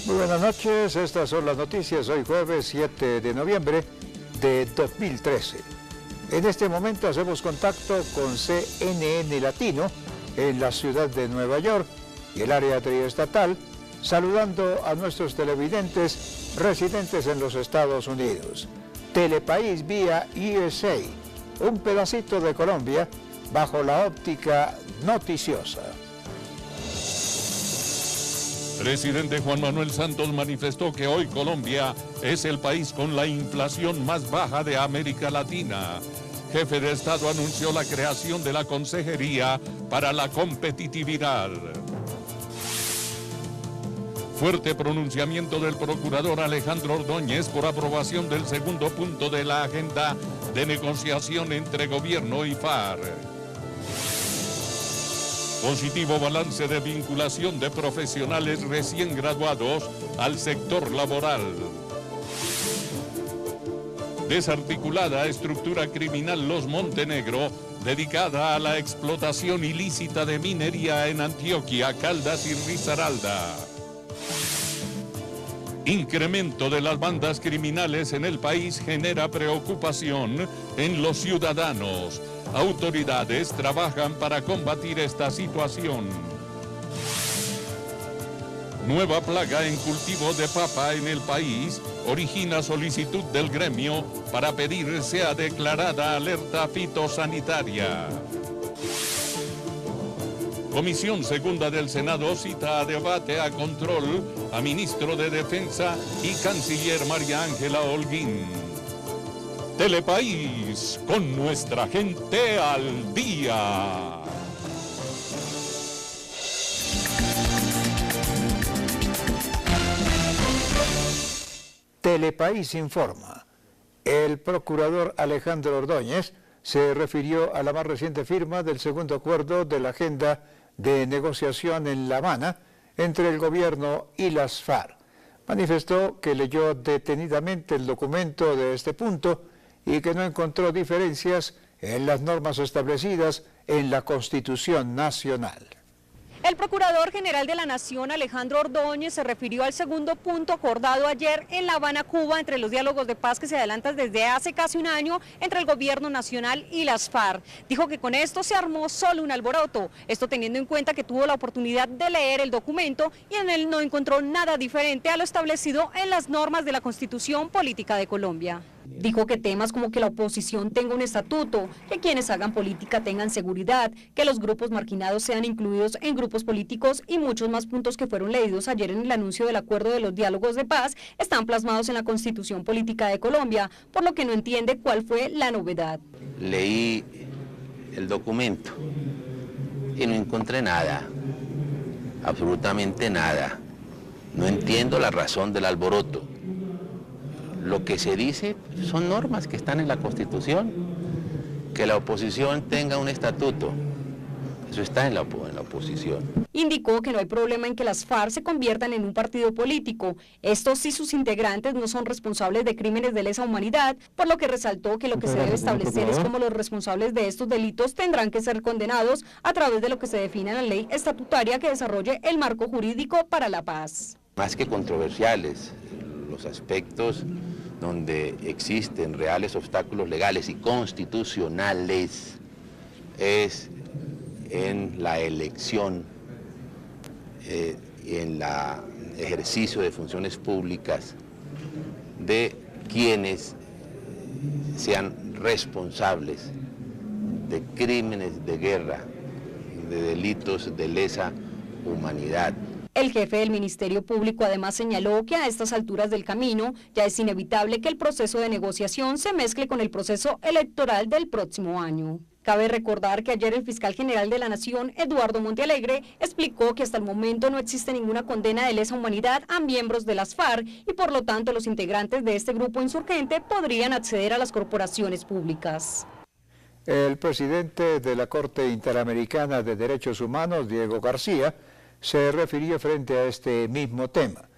Muy buenas noches, estas son las noticias hoy jueves 7 de noviembre de 2013. En este momento hacemos contacto con CNN Latino en la ciudad de Nueva York y el área triestatal, saludando a nuestros televidentes residentes en los Estados Unidos. Telepaís vía USA, un pedacito de Colombia bajo la óptica noticiosa. Presidente Juan Manuel Santos manifestó que hoy Colombia es el país con la inflación más baja de América Latina. Jefe de Estado anunció la creación de la Consejería para la Competitividad. Fuerte pronunciamiento del procurador Alejandro Ordóñez por aprobación del segundo punto de la agenda de negociación entre gobierno y FARC. Positivo balance de vinculación de profesionales recién graduados al sector laboral. Desarticulada estructura criminal Los Montenegro, dedicada a la explotación ilícita de minería en Antioquia, Caldas y Risaralda. Incremento de las bandas criminales en el país genera preocupación en los ciudadanos. Autoridades trabajan para combatir esta situación. Nueva plaga en cultivo de papa en el país origina solicitud del gremio para pedir sea declarada alerta fitosanitaria. Comisión Segunda del Senado cita a debate a control a ministro de Defensa y canciller María Ángela Holguín. Telepaís, con nuestra gente al día. Telepaís informa. El procurador Alejandro Ordóñez se refirió a la más reciente firma del segundo acuerdo de la agenda de negociación en La Habana entre el gobierno y las FARC. Manifestó que leyó detenidamente el documento de este punto y que no encontró diferencias en las normas establecidas en la Constitución Nacional. El Procurador General de la Nación, Alejandro Ordóñez, se refirió al segundo punto acordado ayer en La Habana, Cuba, entre los diálogos de paz que se adelantan desde hace casi un año entre el gobierno nacional y las FARC. Dijo que con esto se armó solo un alboroto, esto teniendo en cuenta que tuvo la oportunidad de leer el documento y en él no encontró nada diferente a lo establecido en las normas de la Constitución Política de Colombia. Dijo que temas como que la oposición tenga un estatuto, que quienes hagan política tengan seguridad, que los grupos marginados sean incluidos en grupos políticos y muchos más puntos que fueron leídos ayer en el anuncio del acuerdo de los diálogos de paz están plasmados en la Constitución Política de Colombia, por lo que no entiende cuál fue la novedad. Leí el documento y no encontré nada, absolutamente nada. No entiendo la razón del alboroto. Lo que se dice son normas que están en la Constitución, que la oposición tenga un estatuto, eso está en la oposición. Indicó que no hay problema en que las FARC se conviertan en un partido político, esto si sus integrantes no son responsables de crímenes de lesa humanidad, por lo que resaltó que lo que se debe establecer es cómo los responsables de estos delitos tendrán que ser condenados a través de lo que se define en la ley estatutaria que desarrolle el marco jurídico para la paz. Más que controversiales, los aspectos donde existen reales obstáculos legales y constitucionales es en la elección y en el ejercicio de funciones públicas de quienes sean responsables de crímenes de guerra, de delitos de lesa humanidad. El jefe del Ministerio Público además señaló que a estas alturas del camino ya es inevitable que el proceso de negociación se mezcle con el proceso electoral del próximo año. Cabe recordar que ayer el fiscal general de la Nación, Eduardo Montealegre, explicó que hasta el momento no existe ninguna condena de lesa humanidad a miembros de las FARC y por lo tanto los integrantes de este grupo insurgente podrían acceder a las corporaciones públicas. El presidente de la Corte Interamericana de Derechos Humanos, Diego García, se refirió frente a este mismo tema.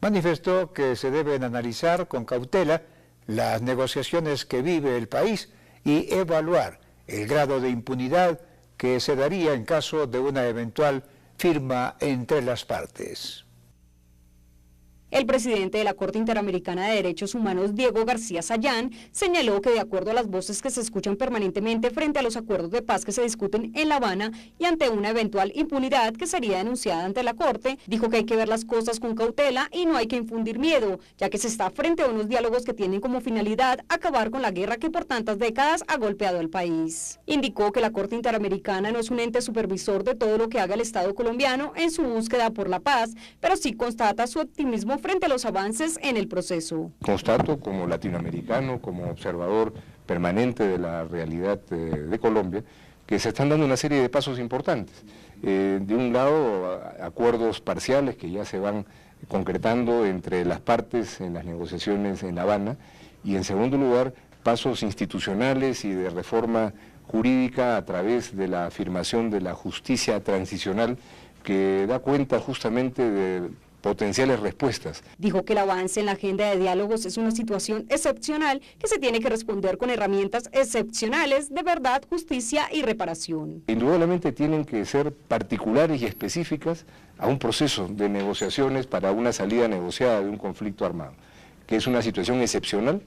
Manifestó que se deben analizar con cautela las negociaciones que vive el país y evaluar el grado de impunidad que se daría en caso de una eventual firma entre las partes. El presidente de la Corte Interamericana de Derechos Humanos, Diego García, se refirió frente a este mismo tema. Manifestó que se deben analizar con cautela las negociaciones que vive el país y evaluar el grado de impunidad que se daría en caso de una eventual firma entre las partes. El presidente de la Corte Interamericana de Derechos Humanos, Diego García Sayán, señaló que de acuerdo a las voces que se escuchan permanentemente frente a los acuerdos de paz que se discuten en La Habana y ante una eventual impunidad que sería denunciada ante la Corte, dijo que hay que ver las cosas con cautela y no hay que infundir miedo, ya que se está frente a unos diálogos que tienen como finalidad acabar con la guerra que por tantas décadas ha golpeado al país. Indicó que la Corte Interamericana no es un ente supervisor de todo lo que haga el Estado colombiano en su búsqueda por la paz, pero sí constata su optimismo frente a los avances en el proceso. Constato como latinoamericano, como observador permanente de la realidad de Colombia, que se están dando una serie de pasos importantes. De un lado, acuerdos parciales que ya se van concretando entre las partes en las negociaciones en La Habana, y en segundo lugar, pasos institucionales y de reforma jurídica a través de la afirmación de la justicia transicional, que da cuenta justamente de potenciales respuestas. Dijo que el avance en la agenda de diálogos es una situación excepcional que se tiene que responder con herramientas excepcionales de verdad, justicia y reparación. Indudablemente tienen que ser particulares y específicas a un proceso de negociaciones para una salida negociada de un conflicto armado, que es una situación excepcional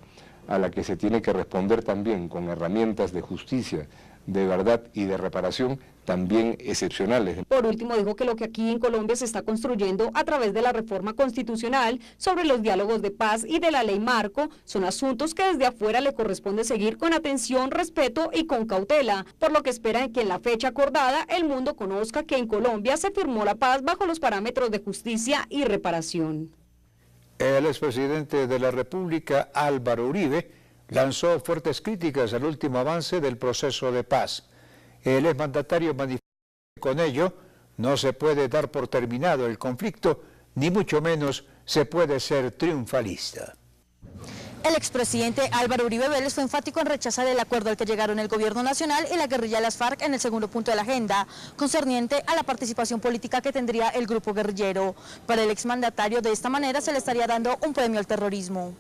a la que se tiene que responder también con herramientas de justicia, de verdad y de reparación también excepcionales. Por último, dijo que lo que aquí en Colombia se está construyendo a través de la reforma constitucional sobre los diálogos de paz y de la ley marco son asuntos que desde afuera le corresponde seguir con atención, respeto y con cautela, por lo que esperan que en la fecha acordada el mundo conozca que en Colombia se firmó la paz bajo los parámetros de justicia y reparación. El expresidente de la República, Álvaro Uribe, lanzó fuertes críticas al último avance del proceso de paz. El exmandatario manifestó que con ello no se puede dar por terminado el conflicto, ni mucho menos se puede ser triunfalista. El expresidente Álvaro Uribe Vélez fue enfático en rechazar el acuerdo al que llegaron el gobierno nacional y la guerrilla de las FARC en el segundo punto de la agenda, concerniente a la participación política que tendría el grupo guerrillero. Para el exmandatario, de esta manera se le estaría dando un premio al terrorismo.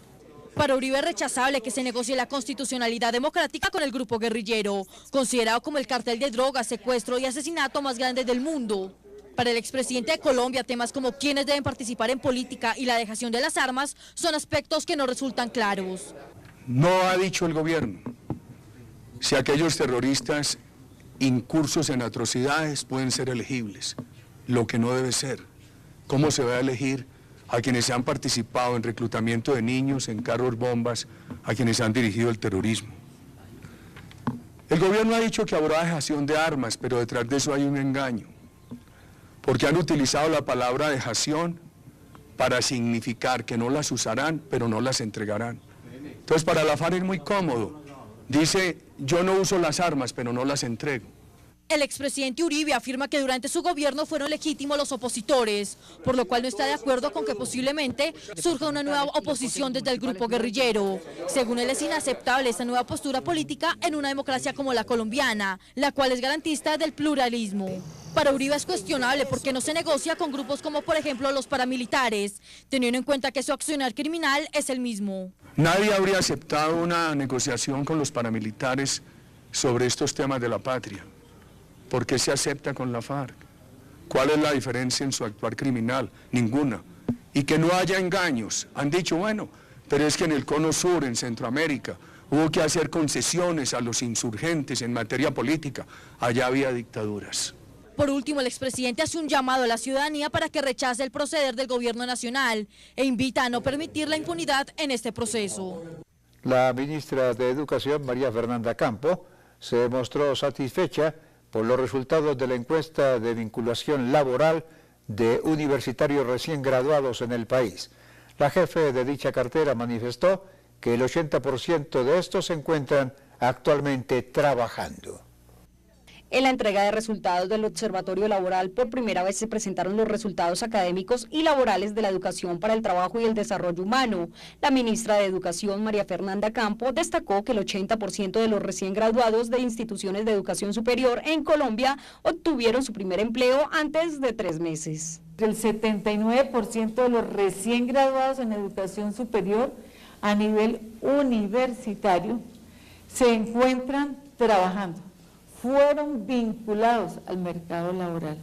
Para Uribe es rechazable que se negocie la constitucionalidad democrática con el grupo guerrillero, considerado como el cartel de drogas, secuestro y asesinato más grande del mundo. Para el expresidente de Colombia, temas como quiénes deben participar en política y la dejación de las armas son aspectos que no resultan claros. No ha dicho el gobierno si aquellos terroristas incursos en atrocidades pueden ser elegibles, lo que no debe ser. ¿Cómo se va a elegir a quienes han participado en reclutamiento de niños, en carros bombas, a quienes han dirigido el terrorismo? El gobierno ha dicho que habrá dejación de armas, pero detrás de eso hay un engaño, porque han utilizado la palabra dejación para significar que no las usarán, pero no las entregarán. Entonces para la FARC es muy cómodo, dice yo no uso las armas, pero no las entrego. El expresidente Uribe afirma que durante su gobierno fueron legítimos los opositores, por lo cual no está de acuerdo con que posiblemente surja una nueva oposición desde el grupo guerrillero. Según él, es inaceptable esta nueva postura política en una democracia como la colombiana, la cual es garantista del pluralismo. Para Uribe es cuestionable porque no se negocia con grupos como por ejemplo los paramilitares, teniendo en cuenta que su accionar criminal es el mismo. Nadie habría aceptado una negociación con los paramilitares sobre estos temas de la patria. ¿Por qué se acepta con la FARC? ¿Cuál es la diferencia en su actuar criminal? Ninguna. Y que no haya engaños. Han dicho, bueno, pero es que en el Cono Sur, en Centroamérica, hubo que hacer concesiones a los insurgentes en materia política. Allá había dictaduras. Por último, el expresidente hace un llamado a la ciudadanía para que rechace el proceder del gobierno nacional e invita a no permitir la impunidad en este proceso. La ministra de Educación, María Fernanda Campo, se mostró satisfecha por los resultados de la encuesta de vinculación laboral de universitarios recién graduados en el país. La jefe de dicha cartera manifestó que el 80% de estos se encuentran actualmente trabajando. En la entrega de resultados del Observatorio Laboral, por primera vez se presentaron los resultados académicos y laborales de la educación para el trabajo y el desarrollo humano. La ministra de Educación, María Fernanda Campo, destacó que el 80% de los recién graduados de instituciones de educación superior en Colombia obtuvieron su primer empleo antes de 3 meses. El 79% de los recién graduados en educación superior a nivel universitario se encuentran trabajando. Fueron vinculados al mercado laboral.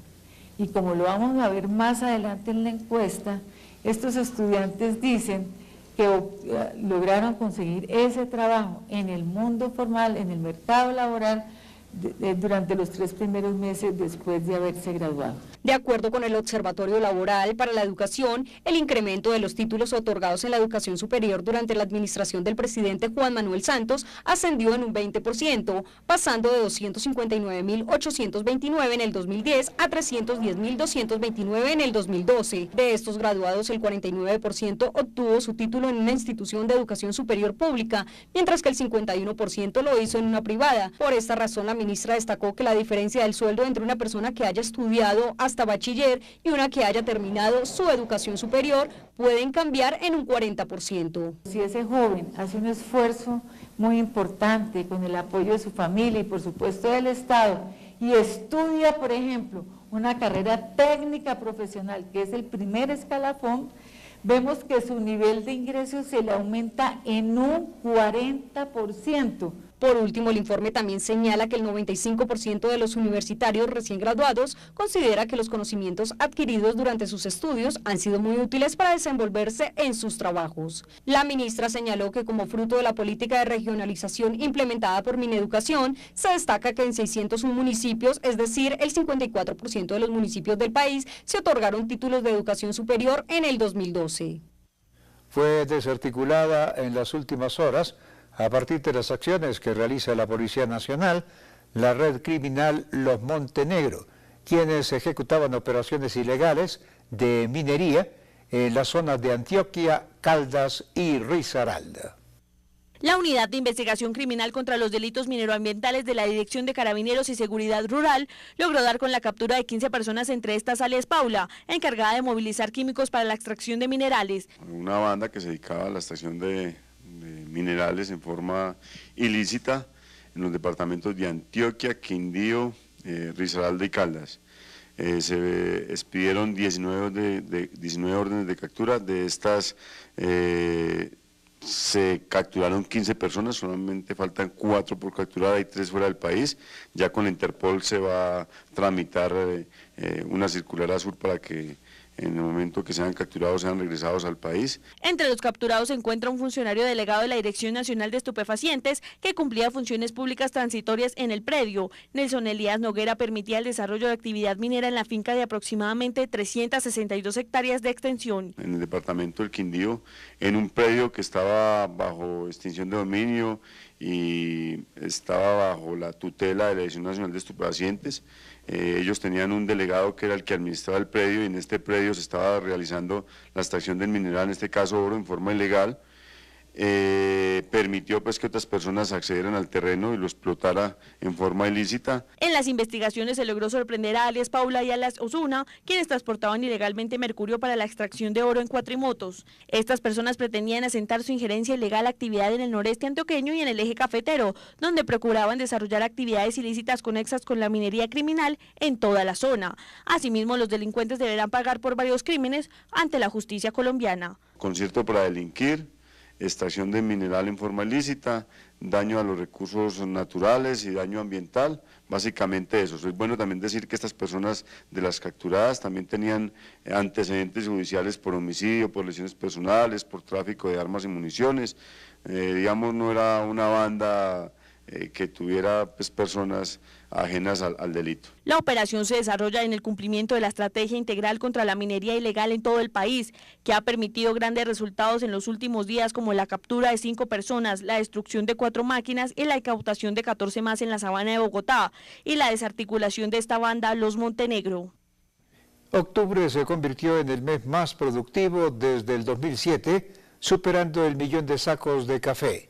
Y como lo vamos a ver más adelante en la encuesta, estos estudiantes dicen que lograron conseguir ese trabajo en el mundo formal, en el mercado laboral, durante los 3 primeros meses después de haberse graduado. De acuerdo con el Observatorio Laboral para la Educación, el incremento de los títulos otorgados en la educación superior durante la administración del presidente Juan Manuel Santos ascendió en un 20%, pasando de 259.829 en el 2010 a 310.229 en el 2012. De estos graduados, el 49% obtuvo su título en una institución de educación superior pública, mientras que el 51% lo hizo en una privada. Por esta razón, la ministra destacó que la diferencia del sueldo entre una persona que haya estudiado hasta bachiller y una que haya terminado su educación superior pueden cambiar en un 40%. Si ese joven hace un esfuerzo muy importante con el apoyo de su familia y por supuesto del Estado y estudia, por ejemplo, una carrera técnica profesional, que es el primer escalafón, vemos que su nivel de ingresos se le aumenta en un 40%. Por último, el informe también señala que el 95% de los universitarios recién graduados considera que los conocimientos adquiridos durante sus estudios han sido muy útiles para desenvolverse en sus trabajos. La ministra señaló que como fruto de la política de regionalización implementada por Mineducación, se destaca que en 601 municipios, es decir, el 54% de los municipios del país, se otorgaron títulos de educación superior en el 2012. Fue desarticulada en las últimas horas, a partir de las acciones que realiza la Policía Nacional, la red criminal Los Montenegro, quienes ejecutaban operaciones ilegales de minería en las zonas de Antioquia, Caldas y Risaralda. La Unidad de Investigación Criminal contra los Delitos Mineroambientales de la Dirección de Carabineros y Seguridad Rural logró dar con la captura de 15 personas, entre estas alias Paula, encargada de movilizar químicos para la extracción de minerales. Una banda que se dedicaba a la extracción de minerales en forma ilícita en los departamentos de Antioquia, Quindío, Risaralda y Caldas. Se expidieron 19 órdenes de captura. De estas se capturaron 15 personas, solamente faltan 4 por capturar, hay 3 fuera del país. Ya con la Interpol se va a tramitar una circular azul para que en el momento que sean capturados sean regresados al país. Entre los capturados se encuentra un funcionario delegado de la Dirección Nacional de Estupefacientes que cumplía funciones públicas transitorias en el predio. Nelson Elías Noguera permitía el desarrollo de actividad minera en la finca de aproximadamente 362 hectáreas de extensión. En el departamento del Quindío, en un predio que estaba bajo extinción de dominio y estaba bajo la tutela de la Dirección Nacional de Estupefacientes. Ellos tenían un delegado que era el que administraba el predio y en este predio se estaba realizando la extracción del mineral, en este caso oro, en forma ilegal. Permitió pues que otras personas accedieran al terreno y lo explotara en forma ilícita. En las investigaciones se logró sorprender a alias Paula y alias Osuna, quienes transportaban ilegalmente mercurio para la extracción de oro en cuatrimotos. Estas personas pretendían asentar su injerencia ilegal a actividad en el noreste antioqueño y en el eje cafetero, donde procuraban desarrollar actividades ilícitas conexas con la minería criminal en toda la zona. Asimismo, los delincuentes deberán pagar por varios crímenes ante la justicia colombiana. Concierto para delinquir, extracción de mineral en forma ilícita, daño a los recursos naturales y daño ambiental, básicamente eso. Es bueno también decir que estas personas de las capturadas también tenían antecedentes judiciales por homicidio, por lesiones personales, por tráfico de armas y municiones. Digamos, no era una banda que tuviera pues, personas ajenas al delito. La operación se desarrolla en el cumplimiento de la estrategia integral contra la minería ilegal en todo el país, que ha permitido grandes resultados en los últimos días, como la captura de 5 personas, la destrucción de 4 máquinas y la incautación de 14 más en la sabana de Bogotá, y la desarticulación de esta banda Los Montenegro. Octubre se convirtió en el mes más productivo desde el 2007, superando el 1.000.000 de sacos de café.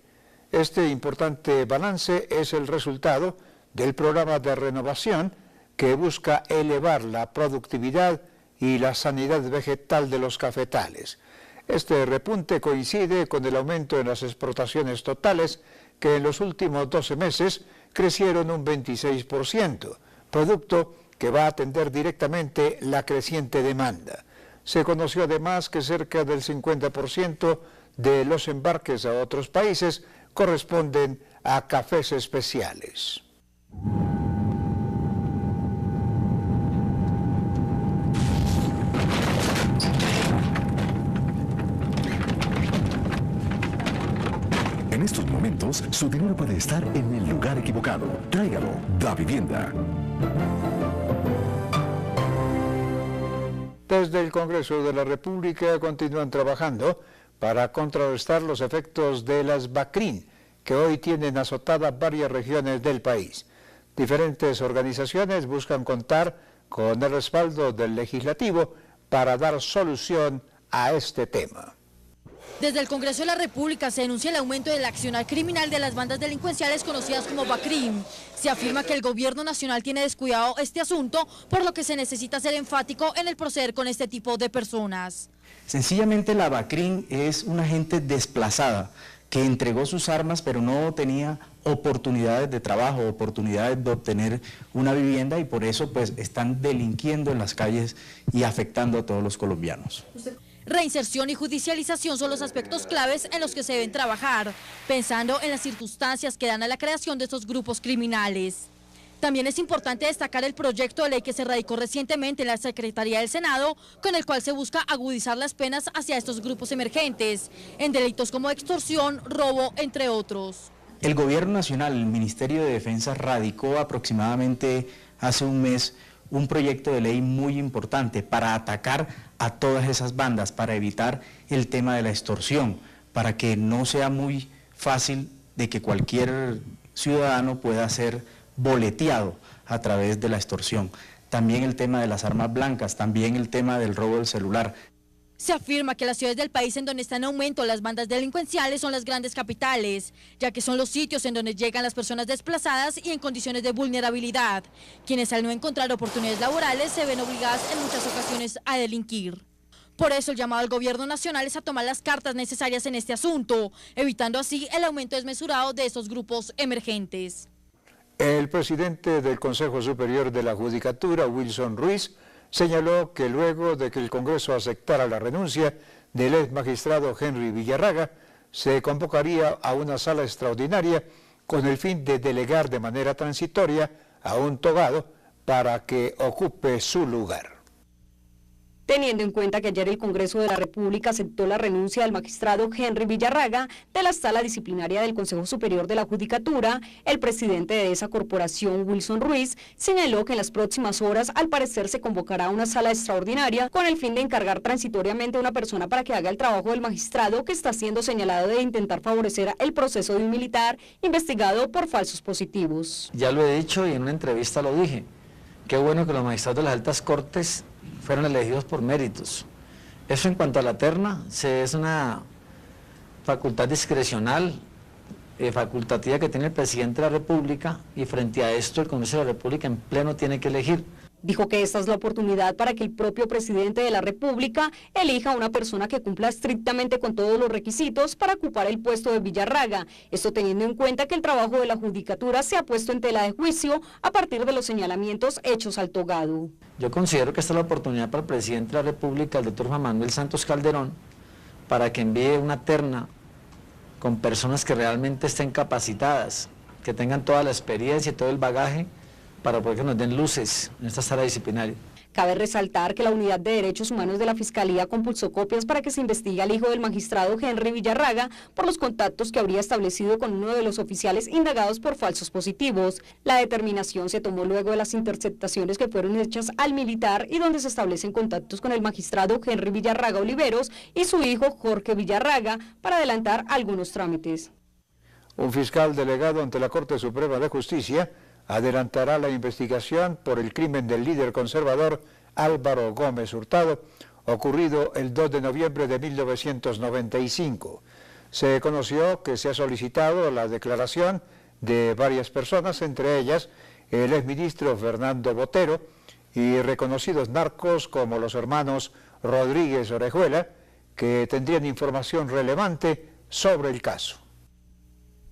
Este importante balance es el resultado del programa de renovación que busca elevar la productividad y la sanidad vegetal de los cafetales. Este repunte coincide con el aumento en las exportaciones totales, que en los últimos 12 meses crecieron un 26%, producto que va a atender directamente la creciente demanda. Se conoció además que cerca del 50% de los embarques a otros países corresponden a cafés especiales. En estos momentos, su dinero puede estar en el lugar equivocado. Tráigalo, Da Vivienda. Desde el Congreso de la República continúan trabajando para contrarrestar los efectos de las BACRIM, que hoy tienen azotadas varias regiones del país. Diferentes organizaciones buscan contar con el respaldo del legislativo para dar solución a este tema. Desde el Congreso de la República se denuncia el aumento del accionar criminal de las bandas delincuenciales conocidas como BACRIM. Se afirma que el gobierno nacional tiene descuidado este asunto, por lo que se necesita ser enfático en el proceder con este tipo de personas. Sencillamente la BACRIM es una gente desplazada que entregó sus armas pero no tenía oportunidades de trabajo, oportunidades de obtener una vivienda, y por eso pues están delinquiendo en las calles y afectando a todos los colombianos. Reinserción y judicialización son los aspectos claves en los que se deben trabajar, pensando en las circunstancias que dan a la creación de estos grupos criminales. También es importante destacar el proyecto de ley que se radicó recientemente en la Secretaría del Senado, con el cual se busca agudizar las penas hacia estos grupos emergentes, en delitos como extorsión, robo, entre otros. El Gobierno Nacional, el Ministerio de Defensa, radicó aproximadamente hace un mes un proyecto de ley muy importante para atacar a todas esas bandas, para evitar el tema de la extorsión, para que no sea muy fácil de que cualquier ciudadano pueda ser boleteado a través de la extorsión. También el tema de las armas blancas, también el tema del robo del celular. Se afirma que las ciudades del país en donde están en aumento las bandas delincuenciales son las grandes capitales, ya que son los sitios en donde llegan las personas desplazadas y en condiciones de vulnerabilidad, quienes al no encontrar oportunidades laborales se ven obligadas en muchas ocasiones a delinquir. Por eso el llamado al gobierno nacional es a tomar las cartas necesarias en este asunto, evitando así el aumento desmesurado de estos grupos emergentes. El presidente del Consejo Superior de la Judicatura, Wilson Ruiz, señaló que luego de que el Congreso aceptara la renuncia del ex magistrado Henry Villarraga, se convocaría a una sala extraordinaria con el fin de delegar de manera transitoria a un togado para que ocupe su lugar. Teniendo en cuenta que ayer el Congreso de la República aceptó la renuncia del magistrado Henry Villarraga de la Sala Disciplinaria del Consejo Superior de la Judicatura, el presidente de esa corporación, Wilson Ruiz, señaló que en las próximas horas al parecer se convocará una sala extraordinaria con el fin de encargar transitoriamente a una persona para que haga el trabajo del magistrado que está siendo señalado de intentar favorecer el proceso de un militar investigado por falsos positivos. Ya lo he dicho y en una entrevista lo dije, qué bueno que los magistrados de las altas cortes fueron elegidos por méritos. Eso en cuanto a la terna, es una facultad discrecional, facultativa que tiene el presidente de la República, y frente a esto el Congreso de la República en pleno tiene que elegir. Dijo que esta es la oportunidad para que el propio presidente de la República elija a una persona que cumpla estrictamente con todos los requisitos para ocupar el puesto de Villarraga, esto teniendo en cuenta que el trabajo de la Judicatura se ha puesto en tela de juicio a partir de los señalamientos hechos al togado. Yo considero que esta es la oportunidad para el presidente de la República, el doctor Juan Manuel Santos Calderón, para que envíe una terna con personas que realmente estén capacitadas, que tengan toda la experiencia y todo el bagaje para poder que nos den luces en esta sala disciplinaria. Cabe resaltar que la Unidad de Derechos Humanos de la Fiscalía compulsó copias para que se investigue al hijo del magistrado Henry Villarraga por los contactos que habría establecido con uno de los oficiales indagados por falsos positivos. La determinación se tomó luego de las interceptaciones que fueron hechas al militar y donde se establecen contactos con el magistrado Henry Villarraga Oliveros y su hijo Jorge Villarraga para adelantar algunos trámites. Un fiscal delegado ante la Corte Suprema de Justicia adelantará la investigación por el crimen del líder conservador Álvaro Gómez Hurtado, ocurrido el 2 de noviembre de 1995. Se conoció que se ha solicitado la declaración de varias personas, entre ellas el exministro Fernando Botero y reconocidos narcos como los hermanos Rodríguez Orejuela, que tendrían información relevante sobre el caso.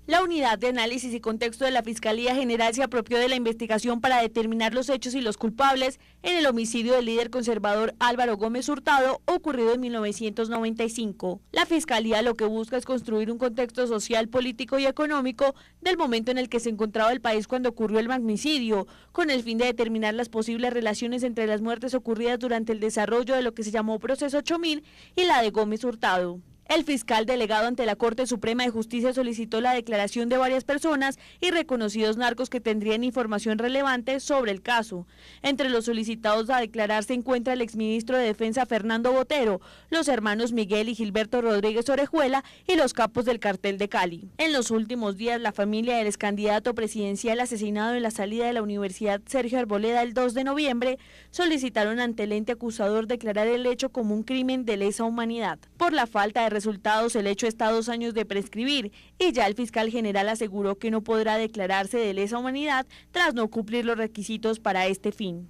La Unidad de Análisis y Contexto de la Fiscalía General se apropió de la investigación para determinar los hechos y los culpables en el homicidio del líder conservador Álvaro Gómez Hurtado, ocurrido en 1995. La Fiscalía lo que busca es construir un contexto social, político y económico del momento en el que se encontraba el país cuando ocurrió el magnicidio, con el fin de determinar las posibles relaciones entre las muertes ocurridas durante el desarrollo de lo que se llamó Proceso 8000 y la de Gómez Hurtado. El fiscal delegado ante la Corte Suprema de Justicia solicitó la declaración de varias personas y reconocidos narcos que tendrían información relevante sobre el caso. Entre los solicitados a declarar se encuentra el exministro de Defensa Fernando Botero, los hermanos Miguel y Gilberto Rodríguez Orejuela y los capos del cartel de Cali. En los últimos días, la familia del excandidato presidencial asesinado en la salida de la Universidad Sergio Arboleda el 2 de noviembre solicitaron ante el ente acusador declarar el hecho como un crimen de lesa humanidad. Por la falta de resultados, el hecho está a 2 años de prescribir y ya el fiscal general aseguró que no podrá declararse de lesa humanidad tras no cumplir los requisitos para este fin.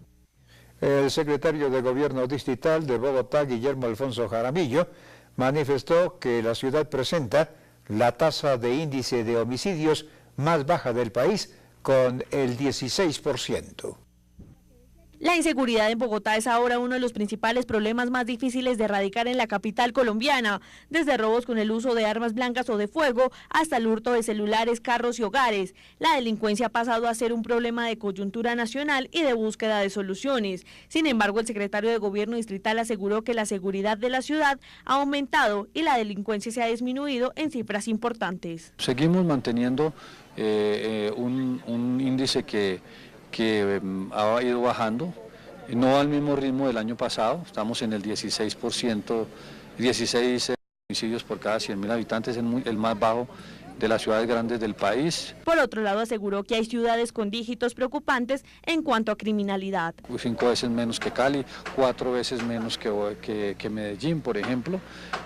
El secretario de Gobierno Distrital de Bogotá, Guillermo Alfonso Jaramillo, manifestó que la ciudad presenta la tasa de índice de homicidios más baja del país, con el 16%. La inseguridad en Bogotá es ahora uno de los principales problemas más difíciles de erradicar en la capital colombiana, desde robos con el uso de armas blancas o de fuego hasta el hurto de celulares, carros y hogares. La delincuencia ha pasado a ser un problema de coyuntura nacional y de búsqueda de soluciones. Sin embargo, el secretario de Gobierno distrital aseguró que la seguridad de la ciudad ha aumentado y la delincuencia se ha disminuido en cifras importantes. Seguimos manteniendo un índice que ha ido bajando, no al mismo ritmo del año pasado, estamos en el 16%, 16 homicidios por cada 100.000 habitantes, el más bajo de las ciudades grandes del país. Por otro lado, aseguró que hay ciudades con dígitos preocupantes en cuanto a criminalidad. 5 veces menos que Cali, 4 veces menos que Medellín, por ejemplo,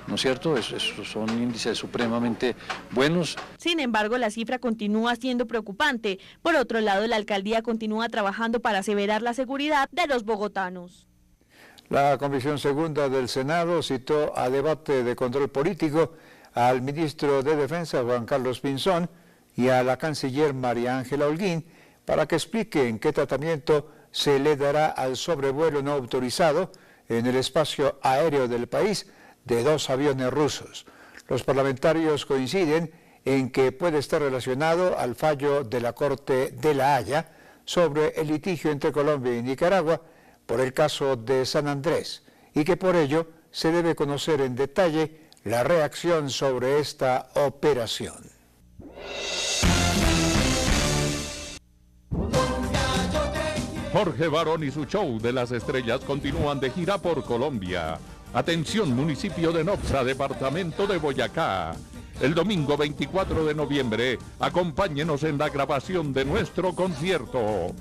¿no es cierto? Esos son índices supremamente buenos. Sin embargo, la cifra continúa siendo preocupante. Por otro lado, la alcaldía continúa trabajando para aseverar la seguridad de los bogotanos. La Comisión Segunda del Senado citó a debate de control político al ministro de Defensa, Juan Carlos Pinzón, y a la canciller María Ángela Holguín, para que expliquen qué tratamiento se le dará al sobrevuelo no autorizado en el espacio aéreo del país de 2 aviones rusos. Los parlamentarios coinciden en que puede estar relacionado al fallo de la Corte de La Haya sobre el litigio entre Colombia y Nicaragua por el caso de San Andrés, y que por ello se debe conocer en detalle la reacción sobre esta operación. Jorge Barón y su show de las estrellas continúan de gira por Colombia. Atención, municipio de Nopsa, departamento de Boyacá. El domingo 24 de noviembre, acompáñenos en la grabación de nuestro concierto.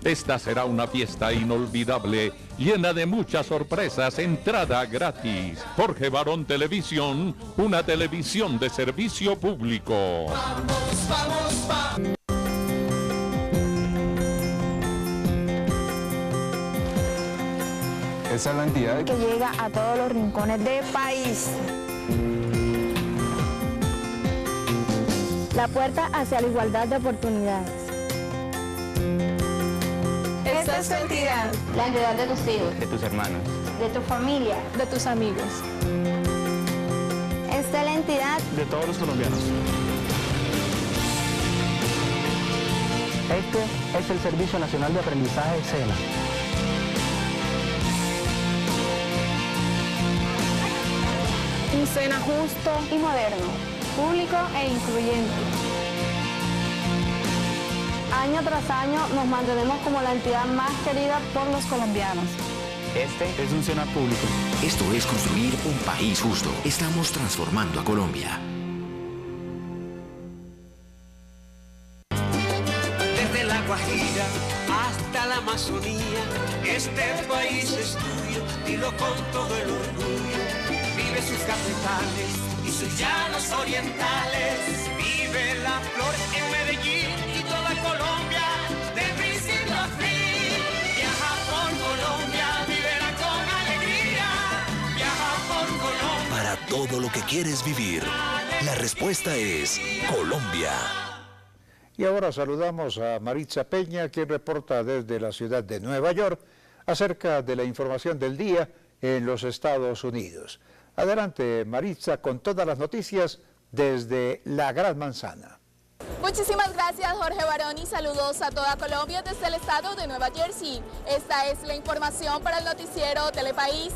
Esta será una fiesta inolvidable, llena de muchas sorpresas, entrada gratis. Jorge Barón Televisión, una televisión de servicio público. Vamos, vamos, vamos. Esa es la entidad que llega a todos los rincones del país. La puerta hacia la igualdad de oportunidades. Esta es tu entidad. La entidad de tus hijos. De tus hermanos. De tu familia. De tus amigos. Esta es la entidad de todos los colombianos. Este es el Servicio Nacional de Aprendizaje, SENA. Un SENA justo y moderno, público e incluyente. Año tras año nos mantenemos como la entidad más querida por los colombianos. Este es un SENA público. Esto es construir un país justo. Estamos transformando a Colombia. Desde la Guajira hasta la Amazonía, este país es tuyo, dilo con todo el orgullo. Vive sus capitales y sus llanos orientales. Vive la flor en Medellín y toda Colombia, de principio a fin. Viaja por Colombia, vivirá con alegría. Viaja por Colombia. Para todo lo que quieres vivir, la respuesta es Colombia. Y ahora saludamos a Maritza Peña, quien reporta desde la ciudad de Nueva York acerca de la información del día en los Estados Unidos. Adelante, Maritza, con todas las noticias desde la Gran Manzana. Muchísimas gracias, Jorge Barón, y saludos a toda Colombia desde el estado de Nueva Jersey. Esta es la información para el noticiero Telepaís.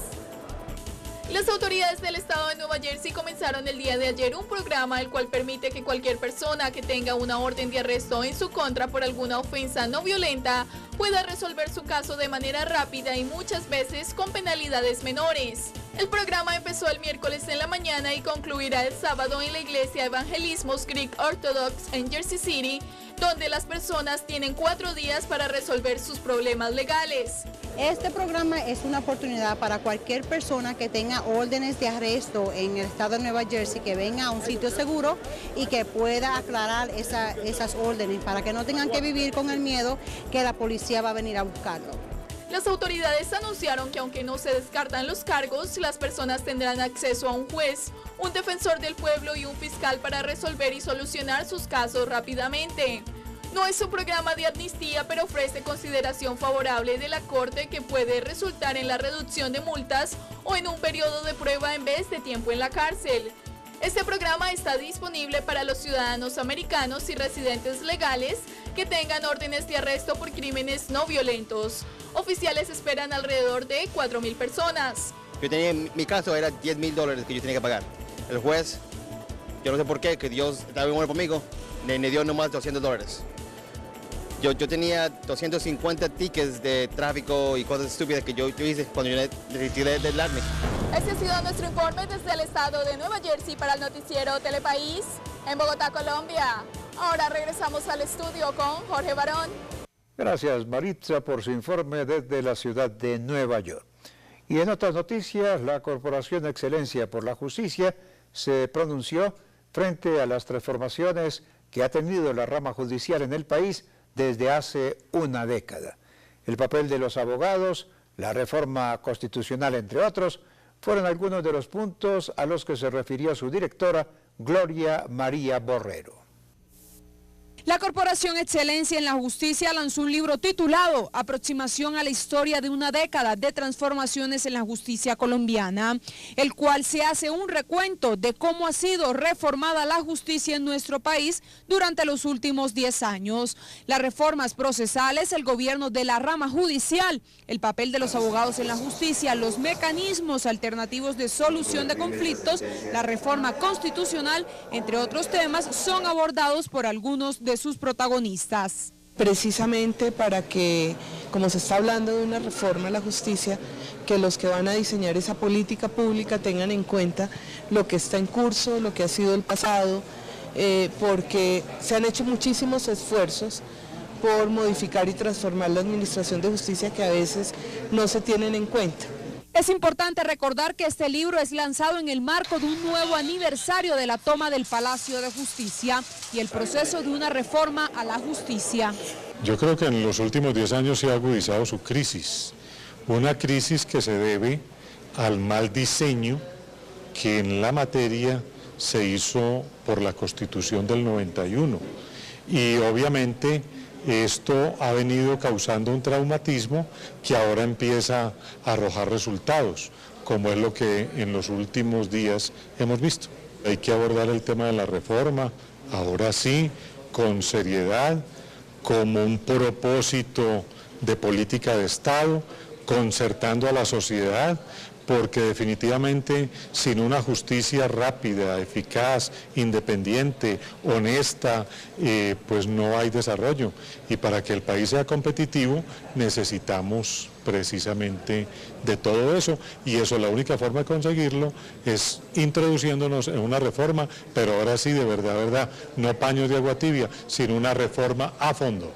Las autoridades del estado de Nueva Jersey comenzaron el día de ayer un programa el cual permite que cualquier persona que tenga una orden de arresto en su contra por alguna ofensa no violenta pueda resolver su caso de manera rápida y muchas veces con penalidades menores. El programa empezó el miércoles en la mañana y concluirá el sábado en la iglesia Evangelismos Greek Orthodox en Jersey City, donde las personas tienen 4 días para resolver sus problemas legales. Este programa es una oportunidad para cualquier persona que tenga órdenes de arresto en el estado de Nueva Jersey, que venga a un sitio seguro y que pueda aclarar esas órdenes para que no tengan que vivir con el miedo que la policía va a venir a buscarlo. Las autoridades anunciaron que aunque no se descartan los cargos, las personas tendrán acceso a un juez, un defensor del pueblo y un fiscal para resolver y solucionar sus casos rápidamente. No es un programa de amnistía, pero ofrece consideración favorable de la Corte que puede resultar en la reducción de multas o en un periodo de prueba en vez de tiempo en la cárcel. Este programa está disponible para los ciudadanos americanos y residentes legales que tengan órdenes de arresto por crímenes no violentos. Oficiales esperan alrededor de 4,000 personas. Mi caso era $10,000 que yo tenía que pagar. El juez, yo no sé por qué, que Dios estaba bueno conmigo, me dio nomás $200. Yo tenía 250 tickets de tráfico y cosas estúpidas que yo hice cuando yo decidí de darme. Este ha sido nuestro informe desde el estado de Nueva Jersey para el noticiero Telepaís en Bogotá, Colombia. Ahora regresamos al estudio con Jorge Barón. Gracias, Maritza, por su informe desde la ciudad de Nueva York. Y en otras noticias, la Corporación Excelencia por la Justicia se pronunció frente a las transformaciones que ha tenido la rama judicial en el país desde hace una década. El papel de los abogados, la reforma constitucional, entre otros, fueron algunos de los puntos a los que se refirió su directora, Gloria María Borrero. La Corporación Excelencia en la Justicia lanzó un libro titulado Aproximación a la historia de una década de transformaciones en la justicia colombiana, el cual se hace un recuento de cómo ha sido reformada la justicia en nuestro país durante los últimos 10 años. Las reformas procesales, el gobierno de la rama judicial, el papel de los abogados en la justicia, los mecanismos alternativos de solución de conflictos, la reforma constitucional, entre otros temas, son abordados por algunos de sus protagonistas. Precisamente para que, como se está hablando de una reforma a la justicia, que los que van a diseñar esa política pública tengan en cuenta lo que está en curso, lo que ha sido el pasado, porque se han hecho muchísimos esfuerzos por modificar y transformar la administración de justicia que a veces no se tienen en cuenta. Es importante recordar que este libro es lanzado en el marco de un nuevo aniversario de la toma del Palacio de Justicia y el proceso de una reforma a la justicia. Yo creo que en los últimos 10 años se ha agudizado su crisis, una crisis que se debe al mal diseño que en la materia se hizo por la Constitución del 91 y obviamente esto ha venido causando un traumatismo que ahora empieza a arrojar resultados, como es lo que en los últimos días hemos visto. Hay que abordar el tema de la reforma, ahora sí, con seriedad, como un propósito de política de Estado, concertando a la sociedad, porque definitivamente sin una justicia rápida, eficaz, independiente, honesta, pues no hay desarrollo. Y para que el país sea competitivo necesitamos precisamente de todo eso, y eso la única forma de conseguirlo es introduciéndonos en una reforma, pero ahora sí de verdad, no paños de agua tibia, sino una reforma a fondo.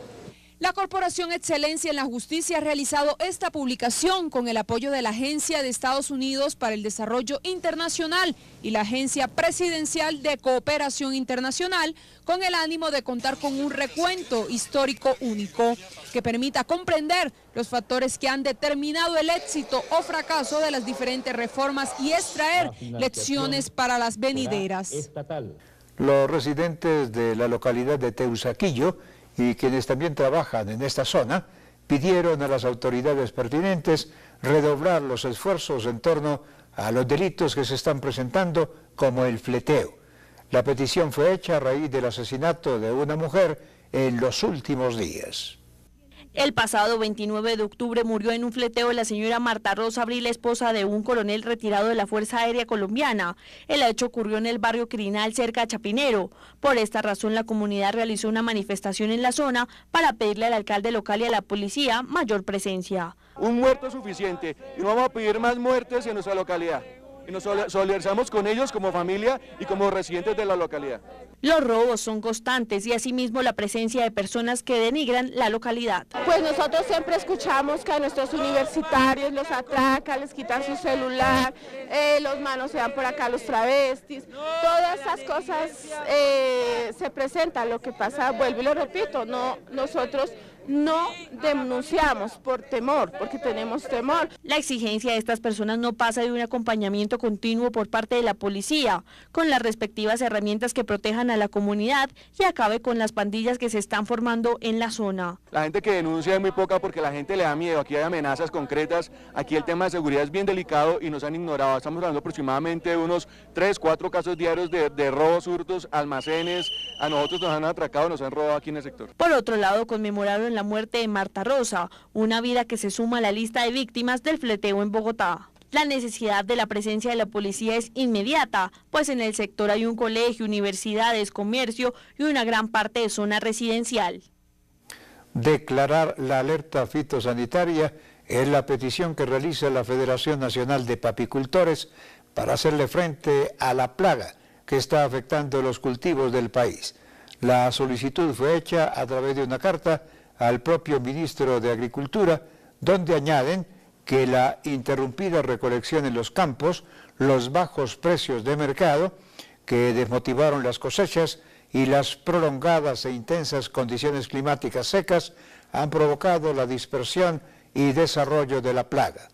La Corporación Excelencia en la Justicia ha realizado esta publicación con el apoyo de la Agencia de Estados Unidos para el Desarrollo Internacional y la Agencia Presidencial de Cooperación Internacional, con el ánimo de contar con un recuento histórico único que permita comprender los factores que han determinado el éxito o fracaso de las diferentes reformas y extraer lecciones para las venideras. Los residentes de la localidad de Teusaquillo y quienes también trabajan en esta zona pidieron a las autoridades pertinentes redoblar los esfuerzos en torno a los delitos que se están presentando, como el fleteo. La petición fue hecha a raíz del asesinato de una mujer en los últimos días. El pasado 29 de octubre murió en un fleteo la señora Marta Rosa Abril, esposa de un coronel retirado de la Fuerza Aérea Colombiana. El hecho ocurrió en el barrio Quirinal, cerca de Chapinero. Por esta razón, la comunidad realizó una manifestación en la zona para pedirle al alcalde local y a la policía mayor presencia. Un muerto es suficiente y no vamos a pedir más muertes en nuestra localidad. Y nos solidarizamos con ellos como familia y como residentes de la localidad. Los robos son constantes y asimismo la presencia de personas que denigran la localidad. Pues nosotros siempre escuchamos que a nuestros universitarios los atracan, les quitan su celular, los manosean por acá los travestis, todas esas cosas se presentan. Lo que pasa, vuelvo y lo repito, nosotros no denunciamos por temor, porque tenemos temor. La exigencia de estas personas no pasa de un acompañamiento continuo por parte de la policía, con las respectivas herramientas que protejan a la comunidad y acabe con las pandillas que se están formando en la zona. La gente que denuncia es muy poca porque la gente le da miedo, aquí hay amenazas concretas, aquí el tema de seguridad es bien delicado y nos han ignorado. Estamos hablando aproximadamente de unos 3, 4 casos diarios de robos, hurtos, almacenes, a nosotros nos han atracado, nos han robado aquí en el sector. Por otro lado, conmemoraron la muerte de Marta Rosa, una vida que se suma a la lista de víctimas del fleteo en Bogotá. La necesidad de la presencia de la policía es inmediata, pues en el sector hay un colegio, universidades, comercio y una gran parte de zona residencial. Declarar la alerta fitosanitaria es la petición que realiza la Federación Nacional de Papicultores para hacerle frente a la plaga que está afectando los cultivos del país. La solicitud fue hecha a través de una carta al propio ministro de Agricultura, donde añaden que la interrumpida recolección en los campos, los bajos precios de mercado que desmotivaron las cosechas y las prolongadas e intensas condiciones climáticas secas han provocado la dispersión y desarrollo de la plaga.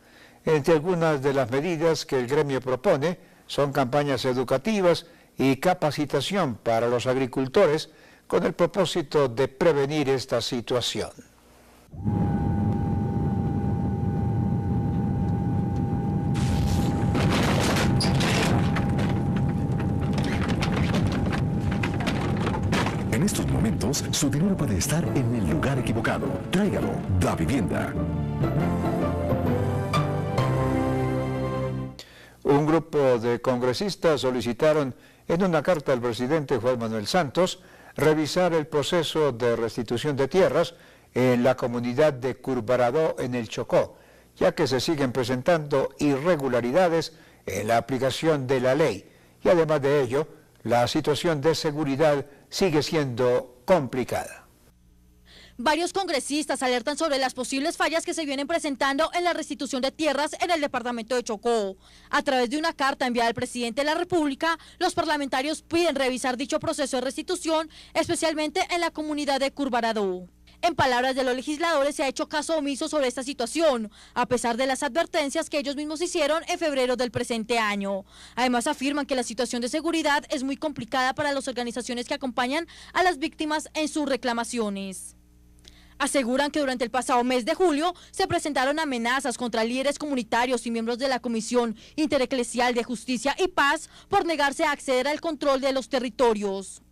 Entre algunas de las medidas que el gremio propone son campañas educativas y capacitación para los agricultores con el propósito de prevenir esta situación. En estos momentos, su dinero puede estar en el lugar equivocado. Tráigalo, Da Vivienda. Un grupo de congresistas solicitaron en una carta al presidente Juan Manuel Santos revisar el proceso de restitución de tierras en la comunidad de Curvarado en el Chocó, ya que se siguen presentando irregularidades en la aplicación de la ley y además de ello, la situación de seguridad sigue siendo complicada. Varios congresistas alertan sobre las posibles fallas que se vienen presentando en la restitución de tierras en el departamento de Chocó. A través de una carta enviada al presidente de la República, los parlamentarios piden revisar dicho proceso de restitución, especialmente en la comunidad de Curvarado. En palabras de los legisladores, se ha hecho caso omiso sobre esta situación, a pesar de las advertencias que ellos mismos hicieron en febrero del presente año. Además, afirman que la situación de seguridad es muy complicada para las organizaciones que acompañan a las víctimas en sus reclamaciones. Aseguran que durante el pasado mes de julio se presentaron amenazas contra líderes comunitarios y miembros de la Comisión Intereclesial de Justicia y Paz por negarse a acceder al control de los territorios.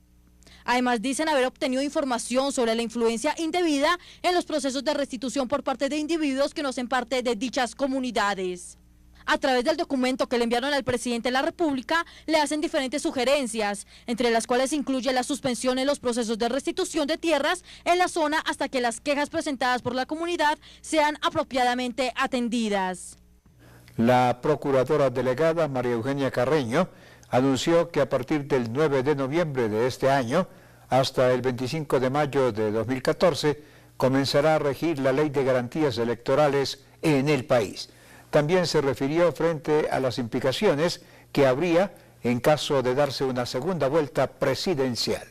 Además, dicen haber obtenido información sobre la influencia indebida en los procesos de restitución por parte de individuos que no hacen parte de dichas comunidades. A través del documento que le enviaron al presidente de la República, le hacen diferentes sugerencias, entre las cuales incluye la suspensión en los procesos de restitución de tierras en la zona hasta que las quejas presentadas por la comunidad sean apropiadamente atendidas. La procuradora delegada María Eugenia Carreño anunció que a partir del 9 de noviembre de este año hasta el 25 de mayo de 2014 comenzará a regir la Ley de Garantías Electorales en el país. También se refirió frente a las implicaciones que habría en caso de darse una segunda vuelta presidencial.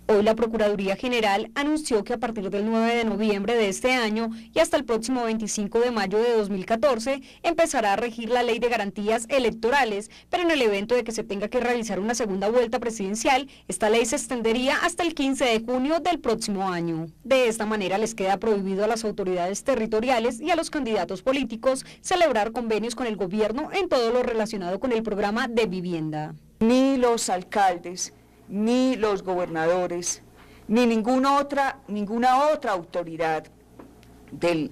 Hoy la Procuraduría General anunció que a partir del 9 de noviembre de este año y hasta el próximo 25 de mayo de 2014 empezará a regir la Ley de Garantías Electorales, pero en el evento de que se tenga que realizar una segunda vuelta presidencial, esta ley se extendería hasta el 15 de junio del próximo año. De esta manera les queda prohibido a las autoridades territoriales y a los candidatos políticos celebrar convenios con el gobierno en todo lo relacionado con el programa de vivienda. Ni los alcaldes, ni los gobernadores, ni ninguna otra autoridad del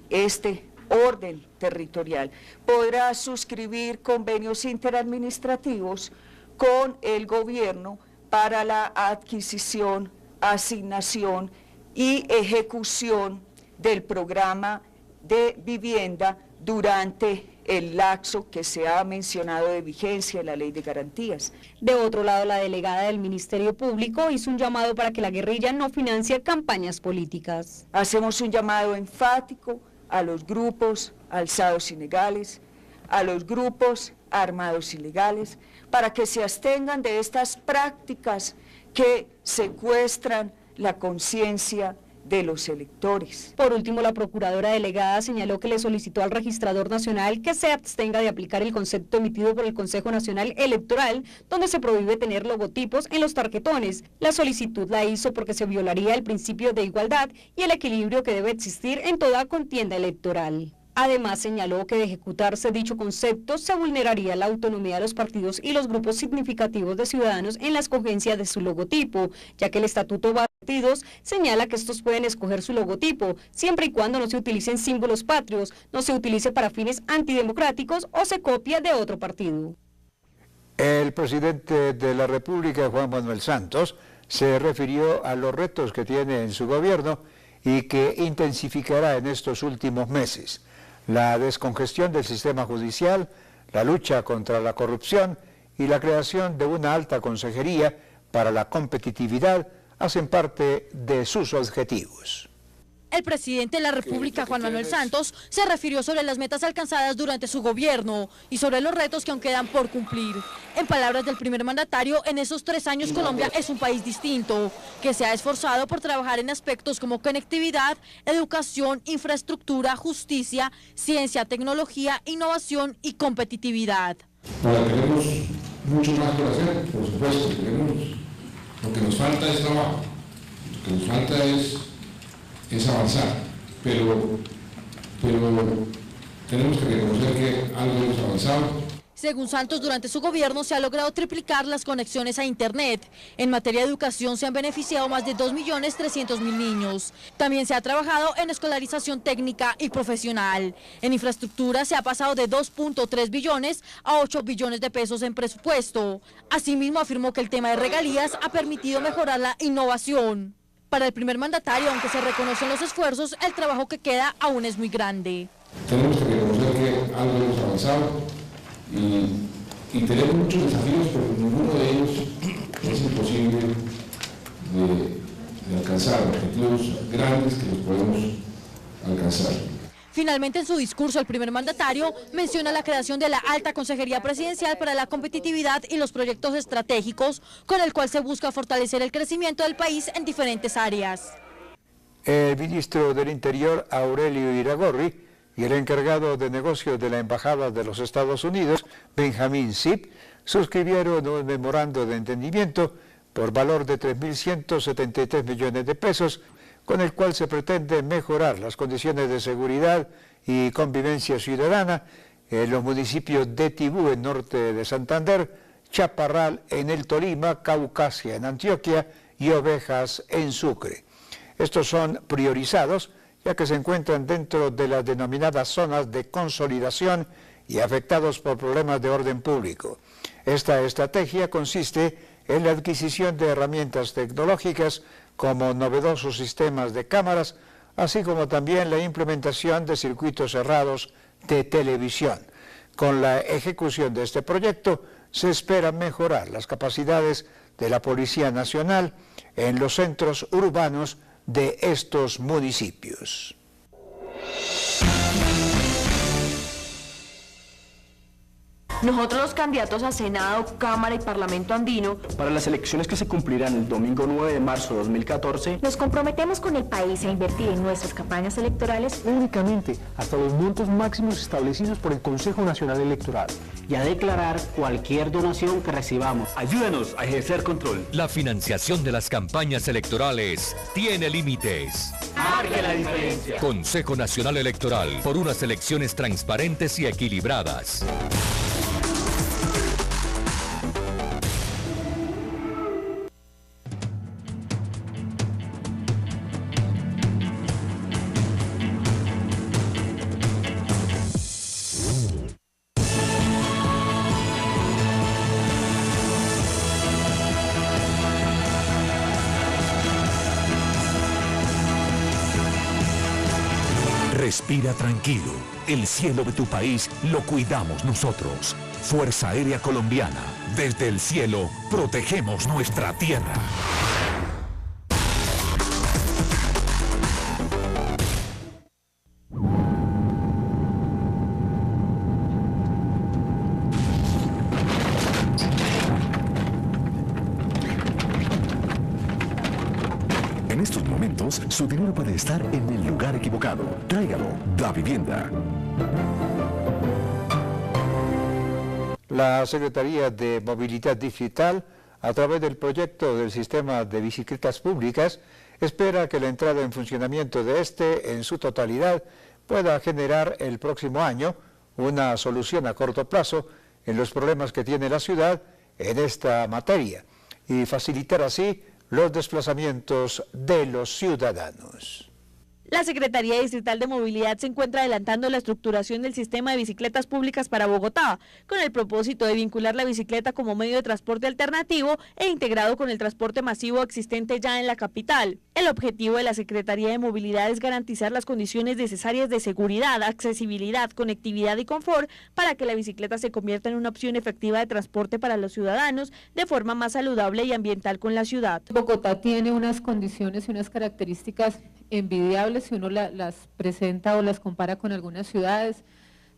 orden territorial podrá suscribir convenios interadministrativos con el gobierno para la adquisición, asignación y ejecución del programa de vivienda durante el lapso que se ha mencionado de vigencia en la Ley de Garantías. De otro lado, la delegada del Ministerio Público hizo un llamado para que la guerrilla no financie campañas políticas. Hacemos un llamado enfático a los grupos alzados ilegales, a los grupos armados ilegales, para que se abstengan de estas prácticas que secuestran la conciencia de los electores. Por último, la procuradora delegada señaló que le solicitó al registrador nacional que se abstenga de aplicar el concepto emitido por el Consejo Nacional Electoral, donde se prohíbe tener logotipos en los tarjetones. La solicitud la hizo porque se violaría el principio de igualdad y el equilibrio que debe existir en toda contienda electoral. Además, señaló que de ejecutarse dicho concepto se vulneraría la autonomía de los partidos y los grupos significativos de ciudadanos en la escogencia de su logotipo, ya que el Estatuto de Partidos señala que estos pueden escoger su logotipo, siempre y cuando no se utilicen símbolos patrios, no se utilice para fines antidemocráticos o se copie de otro partido. El presidente de la República, Juan Manuel Santos, se refirió a los retos que tiene en su gobierno y que intensificará en estos últimos meses. La descongestión del sistema judicial, la lucha contra la corrupción y la creación de una alta consejería para la competitividad hacen parte de sus objetivos. El presidente de la República, Juan Manuel Santos, se refirió sobre las metas alcanzadas durante su gobierno y sobre los retos que aún quedan por cumplir. En palabras del primer mandatario, en esos 3 años Colombia es un país distinto, que se ha esforzado por trabajar en aspectos como conectividad, educación, infraestructura, justicia, ciencia, tecnología, innovación y competitividad. Ahora tenemos mucho más por hacer, por supuesto, lo que nos falta es trabajo, lo que nos falta es avanzar, pero tenemos que reconocer que algo hemos avanzado. Según Santos, durante su gobierno se ha logrado triplicar las conexiones a Internet. En materia de educación se han beneficiado más de 2.300.000 niños. También se ha trabajado en escolarización técnica y profesional. En infraestructura se ha pasado de 2.3 billones a 8 billones de pesos en presupuesto. Asimismo, afirmó que el tema de regalías ha permitido mejorar la innovación. Para el primer mandatario, aunque se reconocen los esfuerzos, el trabajo que queda aún es muy grande. Tenemos que reconocer que algo hemos avanzado y tenemos muchos desafíos, pero ninguno de ellos es imposible de alcanzar, objetivos grandes que los podemos alcanzar. Finalmente, en su discurso, el primer mandatario menciona la creación de la Alta Consejería Presidencial para la Competitividad y los proyectos estratégicos, con el cual se busca fortalecer el crecimiento del país en diferentes áreas. El ministro del Interior, Aurelio Iragorri, y el encargado de negocios de la Embajada de los Estados Unidos, Benjamín Zip, suscribieron un memorando de entendimiento por valor de 3.173 millones de pesos, con el cual se pretende mejorar las condiciones de seguridad y convivencia ciudadana en los municipios de Tibú, en norte de Santander, Chaparral, en el Tolima, Caucasia, en Antioquia, y Ovejas, en Sucre. Estos son priorizados, ya que se encuentran dentro de las denominadas zonas de consolidación y afectados por problemas de orden público. Esta estrategia consiste en la adquisición de herramientas tecnológicas como novedosos sistemas de cámaras, así como también la implementación de circuitos cerrados de televisión. Con la ejecución de este proyecto se espera mejorar las capacidades de la Policía Nacional en los centros urbanos de estos municipios. Nosotros, los candidatos a Senado, Cámara y Parlamento andino, para las elecciones que se cumplirán el domingo 9 de marzo de 2014, nos comprometemos con el país a invertir en nuestras campañas electorales únicamente hasta los montos máximos establecidos por el Consejo Nacional Electoral y a declarar cualquier donación que recibamos. Ayúdanos a ejercer control. La financiación de las campañas electorales tiene límites. Marque la diferencia. Consejo Nacional Electoral, por unas elecciones transparentes y equilibradas. Respira tranquilo. El cielo de tu país lo cuidamos nosotros. Fuerza Aérea Colombiana. Desde el cielo, protegemos nuestra tierra. En estos momentos, su dinero puede estar en el lugar equivocado. Tráigalo. Da Vivienda. La Secretaría de Movilidad Digital, a través del proyecto del sistema de bicicletas públicas, espera que la entrada en funcionamiento de este en su totalidad pueda generar el próximo año una solución a corto plazo en los problemas que tiene la ciudad en esta materia y facilitar así los desplazamientos de los ciudadanos. La Secretaría Distrital de Movilidad se encuentra adelantando la estructuración del sistema de bicicletas públicas para Bogotá, con el propósito de vincular la bicicleta como medio de transporte alternativo e integrado con el transporte masivo existente ya en la capital. El objetivo de la Secretaría de Movilidad es garantizar las condiciones necesarias de seguridad, accesibilidad, conectividad y confort para que la bicicleta se convierta en una opción efectiva de transporte para los ciudadanos de forma más saludable y ambiental con la ciudad. Bogotá tiene unas condiciones y unas características envidiables si uno las presenta o las compara con algunas ciudades.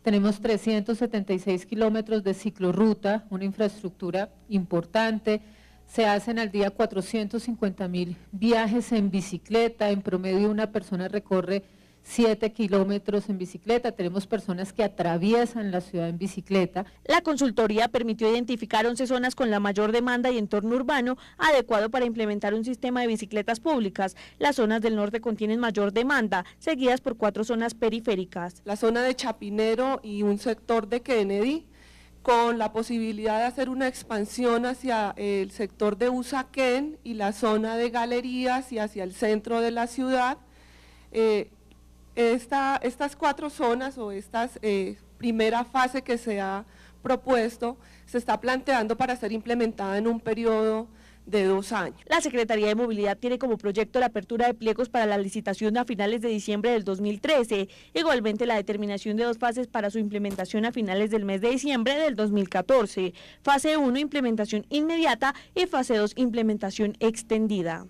Tenemos 376 kilómetros de ciclorruta, una infraestructura importante. Se hacen al día 450.000 viajes en bicicleta, en promedio una persona recorre 7 kilómetros en bicicleta, tenemos personas que atraviesan la ciudad en bicicleta. La consultoría permitió identificar 11 zonas con la mayor demanda y entorno urbano adecuado para implementar un sistema de bicicletas públicas. Las zonas del norte contienen mayor demanda, seguidas por 4 zonas periféricas. La zona de Chapinero y un sector de Kennedy, con la posibilidad de hacer una expansión hacia el sector de Usaquén y la zona de Galerías y hacia el centro de la ciudad. Estas 4 zonas o esta primera fase que se ha propuesto se está planteando para ser implementada en un periodo de 2 años. La Secretaría de Movilidad tiene como proyecto la apertura de pliegos para la licitación a finales de diciembre del 2013, igualmente la determinación de 2 fases para su implementación a finales del mes de diciembre del 2014, fase 1 implementación inmediata y fase 2 implementación extendida.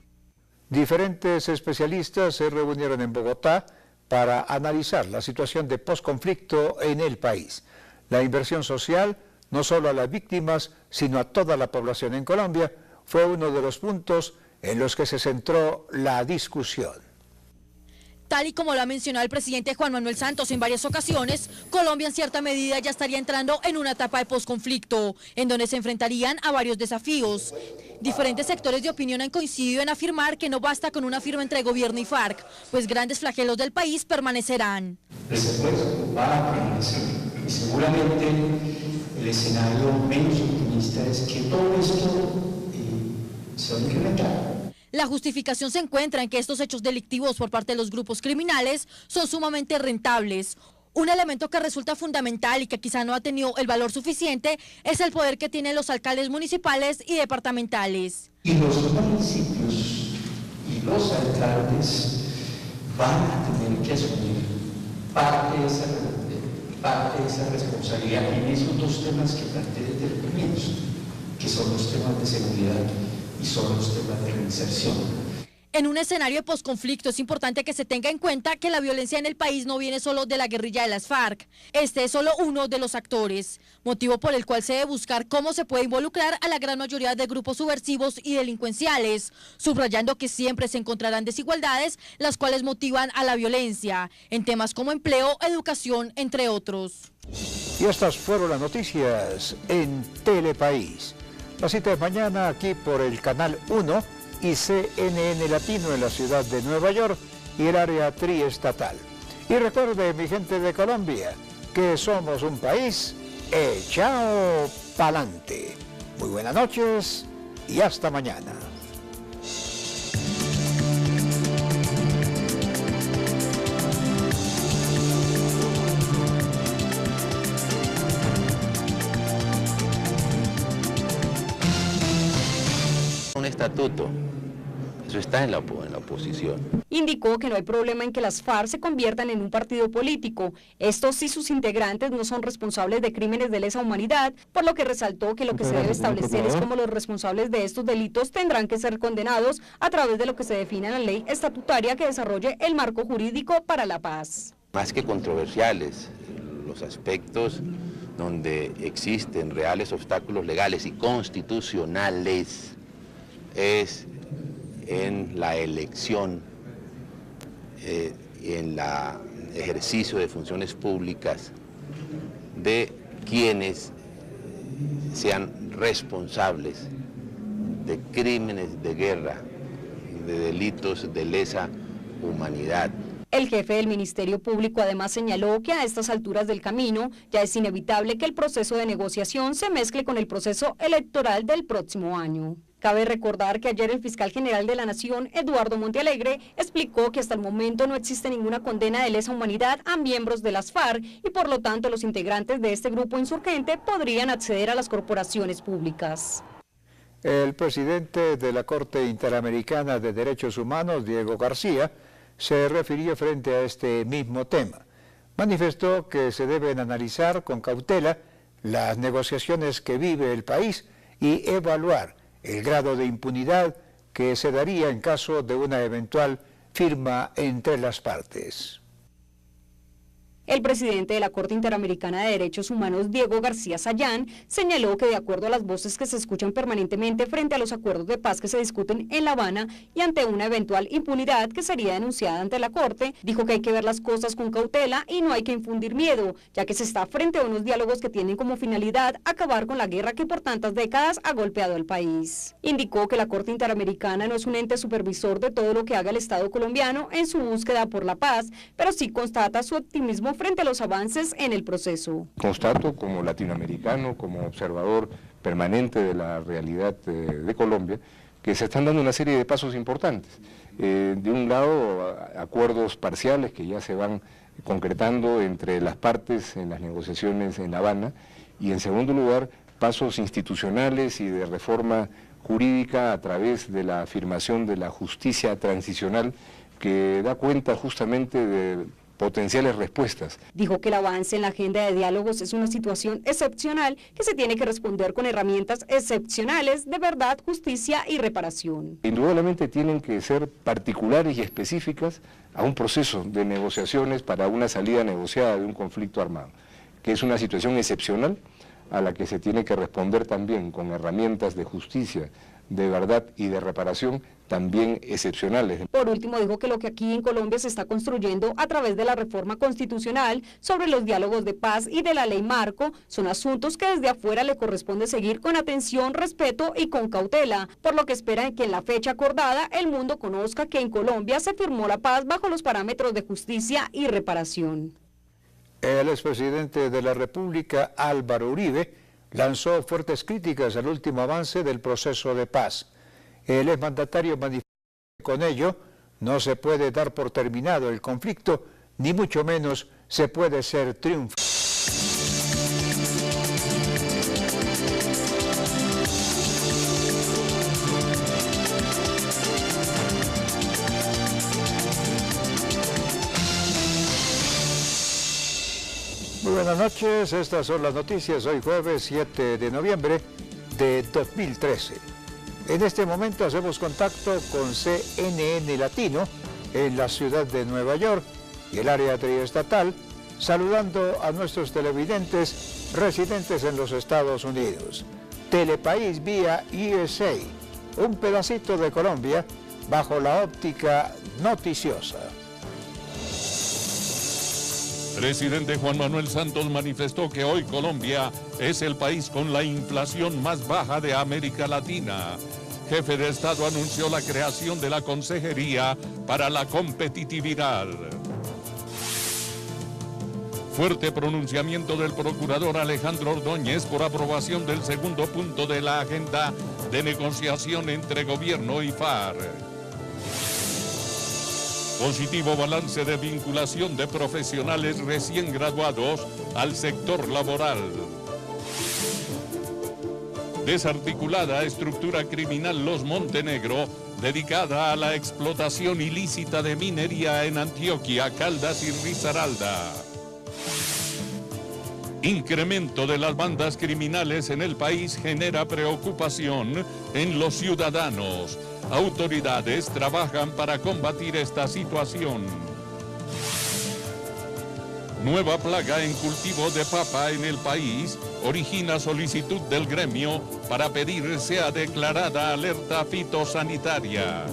Diferentes especialistas se reunieron en Bogotá para analizar la situación de posconflicto en el país. La inversión social, no solo a las víctimas, sino a toda la población en Colombia, fue uno de los puntos en los que se centró la discusión. Tal y como lo ha mencionado el presidente Juan Manuel Santos en varias ocasiones, Colombia en cierta medida ya estaría entrando en una etapa de posconflicto, en donde se enfrentarían a varios desafíos. Diferentes sectores de opinión han coincidido en afirmar que no basta con una firma entre gobierno y FARC, pues grandes flagelos del país permanecerán. El secuestro va a permanecer y seguramente el escenario menos optimista es que todo esto se va a incrementar. La justificación se encuentra en que estos hechos delictivos por parte de los grupos criminales son sumamente rentables. Un elemento que resulta fundamental y que quizá no ha tenido el valor suficiente es el poder que tienen los alcaldes municipales y departamentales. Y los municipios y los alcaldes van a tener que asumir parte de esa responsabilidad en esos 2 temas que planteé desde el comienzo, que son los temas de seguridad y son los temas de reinserción. En un escenario de posconflicto es importante que se tenga en cuenta que la violencia en el país no viene solo de la guerrilla de las FARC. Este es solo uno de los actores, motivo por el cual se debe buscar cómo se puede involucrar a la gran mayoría de grupos subversivos y delincuenciales, subrayando que siempre se encontrarán desigualdades las cuales motivan a la violencia, en temas como empleo, educación, entre otros. Y estas fueron las noticias en Telepaís. La cita es mañana aquí por el Canal 1 y CNN Latino en la ciudad de Nueva York y el área triestatal. Y recuerde, mi gente de Colombia, que somos un país echado pa'lante. Muy buenas noches y hasta mañana. Un estatuto Eso está en la oposición. Indicó que no hay problema en que las FARC se conviertan en un partido político. Esto si sus integrantes no son responsables de crímenes de lesa humanidad, por lo que resaltó que lo que se debe establecer es cómo los responsables de estos delitos tendrán que ser condenados a través de lo que se define en la ley estatutaria que desarrolle el marco jurídico para la paz. Más que controversiales, los aspectos donde existen reales obstáculos legales y constitucionales es en la elección, en el ejercicio de funciones públicas de quienes sean responsables de crímenes de guerra, de delitos de lesa humanidad. El jefe del Ministerio Público además señaló que a estas alturas del camino ya es inevitable que el proceso de negociación se mezcle con el proceso electoral del próximo año. Cabe recordar que ayer el fiscal general de la Nación, Eduardo Montealegre, explicó que hasta el momento no existe ninguna condena de lesa humanidad a miembros de las FARC y por lo tanto los integrantes de este grupo insurgente podrían acceder a las corporaciones públicas. El presidente de la Corte Interamericana de Derechos Humanos, Diego García, se refirió frente a este mismo tema. Manifestó que se deben analizar con cautela las negociaciones que vive el país y evaluar el grado de impunidad que se daría en caso de una eventual firma entre las partes. El presidente de la Corte Interamericana de Derechos Humanos, Diego García Sayán, señaló que de acuerdo a las voces que se escuchan permanentemente frente a los acuerdos de paz que se discuten en La Habana y ante una eventual impunidad que sería denunciada ante la Corte, dijo que hay que ver las cosas con cautela y no hay que infundir miedo, ya que se está frente a unos diálogos que tienen como finalidad acabar con la guerra que por tantas décadas ha golpeado al país. Indicó que la Corte Interamericana no es un ente supervisor de todo lo que haga el Estado colombiano en su búsqueda por la paz, pero sí constata su optimismo frente a los avances en el proceso. Constato como latinoamericano, como observador permanente de la realidad de Colombia, que se están dando una serie de pasos importantes. De un lado, acuerdos parciales que ya se van concretando entre las partes en las negociaciones en La Habana, y en segundo lugar, pasos institucionales y de reforma jurídica a través de la afirmación de la justicia transicional que da cuenta justamente de potenciales respuestas. Dijo que el avance en la agenda de diálogos es una situación excepcional que se tiene que responder con herramientas excepcionales de verdad, justicia y reparación. Indudablemente tienen que ser particulares y específicas a un proceso de negociaciones para una salida negociada de un conflicto armado, que es una situación excepcional a la que se tiene que responder también con herramientas de justicia, de verdad y de reparación también excepcionales. Por último, dijo que lo que aquí en Colombia se está construyendo a través de la reforma constitucional sobre los diálogos de paz y de la ley marco son asuntos que desde afuera le corresponde seguir con atención, respeto y con cautela, por lo que esperan que en la fecha acordada el mundo conozca que en Colombia se firmó la paz bajo los parámetros de justicia y reparación. El expresidente de la República, Álvaro Uribe, lanzó fuertes críticas al último avance del proceso de paz. El exmandatario manifestó que con ello no se puede dar por terminado el conflicto, ni mucho menos se puede ser triunfo. Muy buenas noches, estas son las noticias hoy jueves 7 de noviembre de 2013. En este momento hacemos contacto con CNN Latino en la ciudad de Nueva York y el área triestatal, saludando a nuestros televidentes residentes en los Estados Unidos. Telepaís vía USA, un pedacito de Colombia bajo la óptica noticiosa. Presidente Juan Manuel Santos manifestó que hoy Colombia es el país con la inflación más baja de América Latina. Jefe de Estado anunció la creación de la Consejería para la Competitividad. Fuerte pronunciamiento del procurador Alejandro Ordóñez por aprobación del segundo punto de la agenda de negociación entre gobierno y FARC. Positivo balance de vinculación de profesionales recién graduados al sector laboral. Desarticulada estructura criminal Los Montenegro dedicada a la explotación ilícita de minería en Antioquia, Caldas y Risaralda. Incremento de las bandas criminales en el país genera preocupación en los ciudadanos. Autoridades trabajan para combatir esta situación. Nueva plaga en cultivo de papa en el país origina solicitud del gremio para pedir sea declarada alerta fitosanitaria.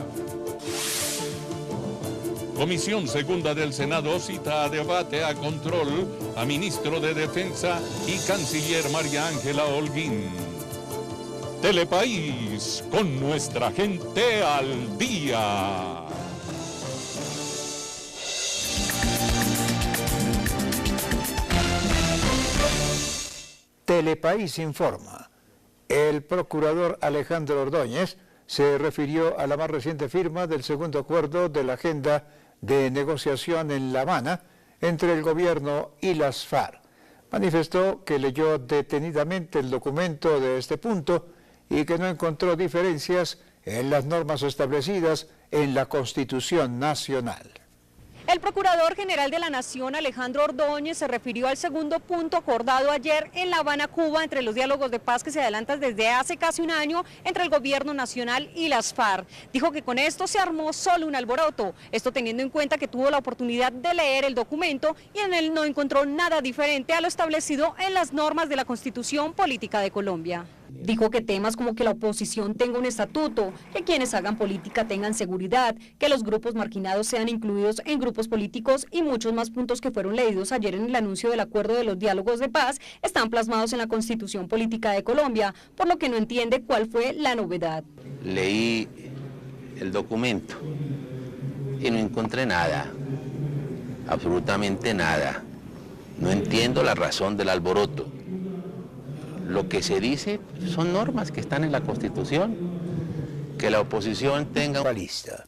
Comisión Segunda del Senado cita a debate a control a Ministro de Defensa y Canciller María Ángela Holguín. Telepaís, con nuestra gente al día. Telepaís informa. El procurador Alejandro Ordóñez se refirió a la más reciente firma del segundo acuerdo de la agenda de negociación en La Habana entre el gobierno y las FARC. Manifestó que leyó detenidamente el documento de este punto y que no encontró diferencias en las normas establecidas en la Constitución Nacional. El Procurador General de la Nación, Alejandro Ordóñez, se refirió al segundo punto acordado ayer en La Habana, Cuba, entre los diálogos de paz que se adelantan desde hace casi un año entre el gobierno nacional y las FARC. Dijo que con esto se armó solo un alboroto, esto teniendo en cuenta que tuvo la oportunidad de leer el documento y en él no encontró nada diferente a lo establecido en las normas de la Constitución Política de Colombia. Dijo que temas como que la oposición tenga un estatuto, que quienes hagan política tengan seguridad, que los grupos marginados sean incluidos en grupos políticos y muchos más puntos que fueron leídos ayer en el anuncio del acuerdo de los diálogos de paz están plasmados en la Constitución Política de Colombia, por lo que no entiende cuál fue la novedad. Leí el documento y no encontré nada, absolutamente nada. No entiendo la razón del alboroto. Lo que se dice son normas que están en la Constitución, que la oposición tenga una lista.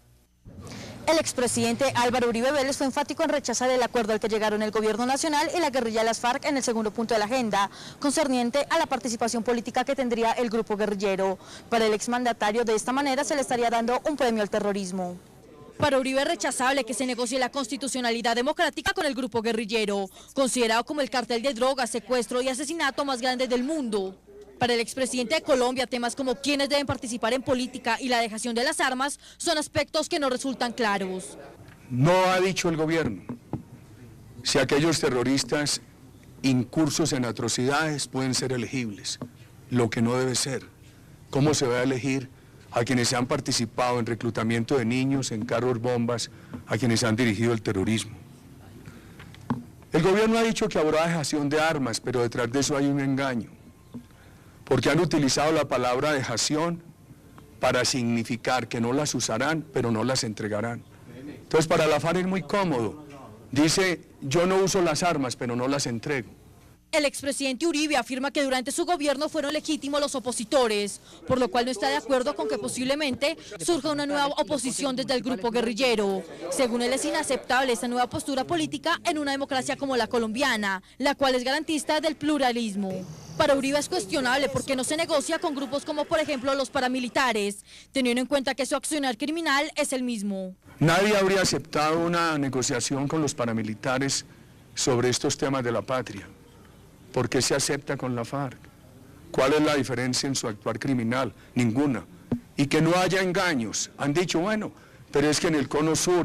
El expresidente Álvaro Uribe Vélez fue enfático en rechazar el acuerdo al que llegaron el gobierno nacional y la guerrilla de las FARC en el segundo punto de la agenda, concerniente a la participación política que tendría el grupo guerrillero. Para el exmandatario, de esta manera se le estaría dando un premio al terrorismo. Para Uribe es rechazable que se negocie la constitucionalidad democrática con el grupo guerrillero, considerado como el cartel de drogas, secuestro y asesinato más grande del mundo. Para el expresidente de Colombia, temas como quiénes deben participar en política y la dejación de las armas son aspectos que no resultan claros. No ha dicho el gobierno si aquellos terroristas incursos en atrocidades pueden ser elegibles, lo que no debe ser. ¿Cómo se va a elegir a quienes han participado en reclutamiento de niños, en carros bombas, a quienes han dirigido el terrorismo? El gobierno ha dicho que habrá dejación de armas, pero detrás de eso hay un engaño, porque han utilizado la palabra dejación para significar que no las usarán, pero no las entregarán. Entonces para la FARC es muy cómodo, dice yo no uso las armas, pero no las entrego. El expresidente Uribe afirma que durante su gobierno fueron legítimos los opositores, por lo cual no está de acuerdo con que posiblemente surja una nueva oposición desde el grupo guerrillero. Según él, es inaceptable esta nueva postura política en una democracia como la colombiana, la cual es garantista del pluralismo. Para Uribe es cuestionable porque no se negocia con grupos como por ejemplo los paramilitares, teniendo en cuenta que su accionar criminal es el mismo. Nadie habría aceptado una negociación con los paramilitares sobre estos temas de la patria. ¿Por qué se acepta con la FARC? ¿Cuál es la diferencia en su actuar criminal? Ninguna. Y que no haya engaños. Han dicho, bueno, pero es que en el cono sur,